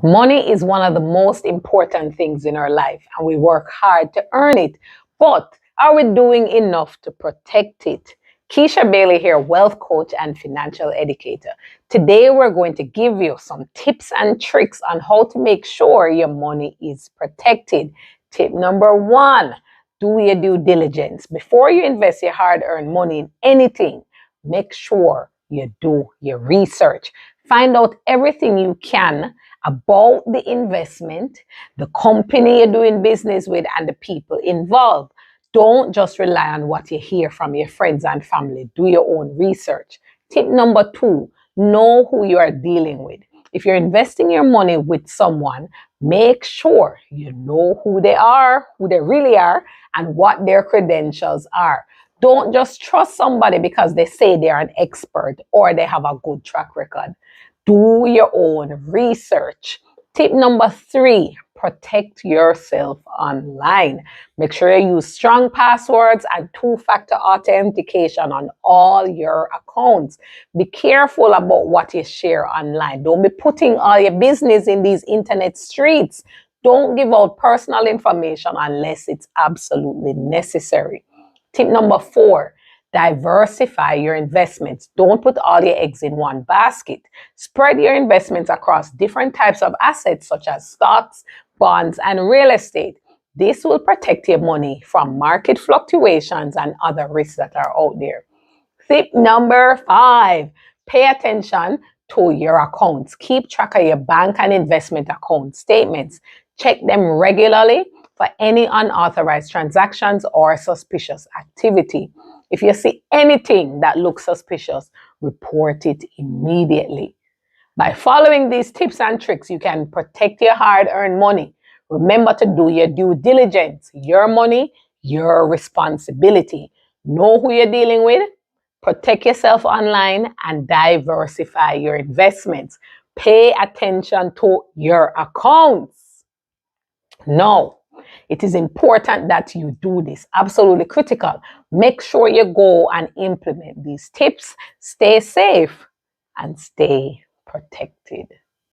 Money is one of the most important things in our life, and we work hard to earn it. But are we doing enough to protect it? Keisha Bailey here, wealth coach and financial educator. Today, we're going to give you some tips and tricks on how to make sure your money is protected. Tip number one, do your due diligence. Before you invest your hard earned money in anything, make sure you do your research. Find out everything you can about the investment, the company you're doing business with, and the people involved. Don't just rely on what you hear from your friends and family. Do your own research. Tip number two, know who you are dealing with. If you're investing your money with someone, make sure you know who they are, who they really are, and what their credentials are. Don't just trust somebody because they say they're an expert or they have a good track record. Do your own research. Tip number three, protect yourself online. Make sure you use strong passwords and two-factor authentication on all your accounts. Be careful about what you share online. Don't be putting all your business in these internet streets. Don't give out personal information unless it's absolutely necessary. Tip number four, diversify your investments. Don't put all your eggs in one basket. Spread your investments across different types of assets such as stocks, bonds, and real estate. This will protect your money from market fluctuations and other risks that are out there. Tip number five, pay attention to your accounts. Keep track of your bank and investment account statements. Check them regularly for any unauthorized transactions or suspicious activity. If you see anything that looks suspicious, report it immediately. By following these tips and tricks, you can protect your hard-earned money. Remember to do your due diligence. Your money, your responsibility. Know who you're dealing with, protect yourself online, and diversify your investments. Pay attention to your accounts. Now, it is important that you do this. Absolutely critical. Make sure you go and implement these tips. Stay safe and stay protected.